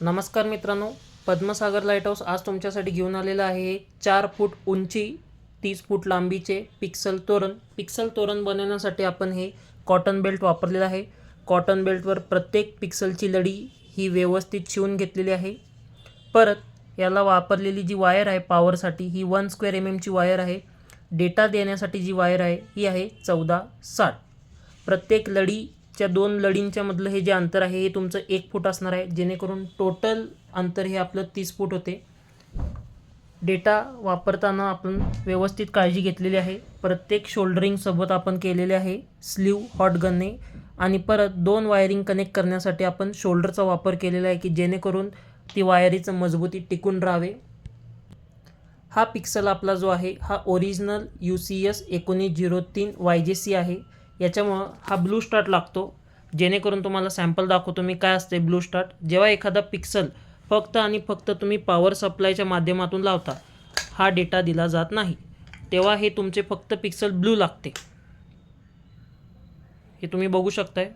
नमस्कार मित्रांनो, पद्मसागर light house आज तुमच्यासाठी घेऊन आलेलं आहे 4 फूट उंची 30 फूट लांबीचे पिक्सल तोरण बनवण्यासाठी आपण हे कॉटन बेल्ट वापरलेला आहे। कॉटन बेल्टवर प्रत्येक पिक्सलची लढी ही व्यवस्थित शिवून घेतलेली आहे। परत याला वापरलेली जी वायर आहे पॉवरसाठी ही 1 स्क्वेअर mm ची वायर आहे। डेटा देण्यासाठी जी वायर आहे ही आहे 1460। प्रत्येक लढीच्या 2 लढींच्या मधलं हे जे अंतर आहे हे तुमचं 1 फूट असणार आहे, जेणेकरून टोटल अंतर हे आपलं 30 फूट होते। डेटा वापरताना आपण व्यवस्थित काळजी घेतलेली आहे। प्रत्येक शोल्डरिंग सोबत आपण केलेले आहे स्लीव हॉट गनने, आणि परत 2 वायरिंग कनेक्ट करण्यासाठी आपण शोल्डरचा वापर केलेला आहे की जेणेकरून ती वायरीचं मजबूती टिकून राहावे। हा पिक्सल आपला जो आहे हा ओरिजिनल UCS 1903 YJC आहे। याच्यामुळे हा ब्लू स्टार्ट लागतो, जेणेकरून तुम्हाला सॅम्पल दाखवतो मी काय असते ब्लू स्टार्ट। जेव्हा एखादा पिक्सल फक्त आणि फक्त तुम्ही पॉवर सप्लायच्या माध्यमातून लावता, हा डेटा दिला जात नाही, तेव्हा हे तुमचे फक्त पिक्सल ब्लू लागते। हे तुम्ही बघू शकताय,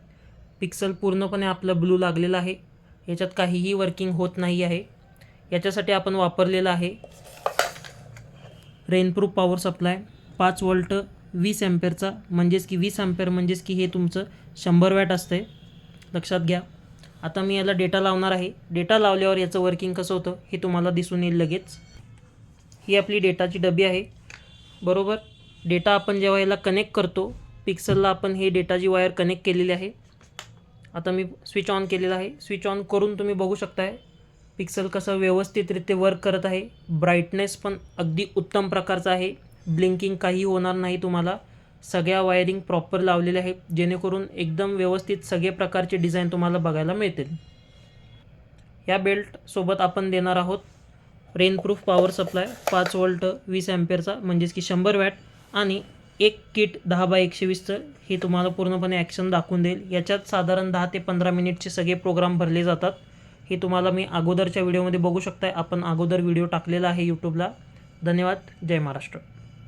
पिक्सल पूर्णपणे आपलं ब्लू लागलेलं आहे, याच्यात काहीही वर्किंग होत नाही आहे। याच्यासाठी आपण वापरलेला आहे रेनप्रूफ पॉवर सप्लाय 5 वोल्ट 20 एम्पेअरचा, म्हणजेच की 20 एम्पेअर म्हणजेच की हे तुमचं 100 वॅट असते, लक्षात घ्या। आता मी याला डेटा लावणार आहे। डेटा लावल्यावर याचं वर्किंग कसं होतं हे तुम्हाला दिसून येईल लगेच। ही आपली डेटाची डबी आहे, बरोबर। डेटा आपण जेव्हा याला कनेक्ट करतो पिक्सलला, आपण हे डेटाची वायर कनेक्ट केलेली आहे। आता मी स्विच ऑन केलेला आहे। स्विच ऑन करून तुम्ही बघू शकताय पिक्सल कसं व्यवस्थितरित्या वर्क करत आहे। ब्राईटनेस पण अगदी उत्तम प्रकारचा आहे, ब्लिंकिंग काही होणार नाही तुम्हाला। सगळ्या वायरिंग प्रॉपर लावलेल्या आहेत, जेणेकरून एकदम व्यवस्थित सगळे प्रकारचे डिझाइन तुम्हाला बघायला मिळतील। या बेल्ट सोबत आपण देणार आहोत रेनप्रूफ पॉवर सप्लाय 5 वोल्ट 20 एम्पेअरचा, म्हणजेच की 100 वॅट, आणि एक किट 10x120चं हे तुम्हाला पूर्णपणे ॲक्शन दाखवून देईल। याच्यात साधारण 10 ते 15 मिनिटचे सगळे प्रोग्राम भरले जातात। हे तुम्हाला मी अगोदरच्या व्हिडिओमध्ये बघू शकताय, आपण अगोदर व्हिडिओ टाकलेला आहे यूट्यूबला। धन्यवाद। जय महाराष्ट्र।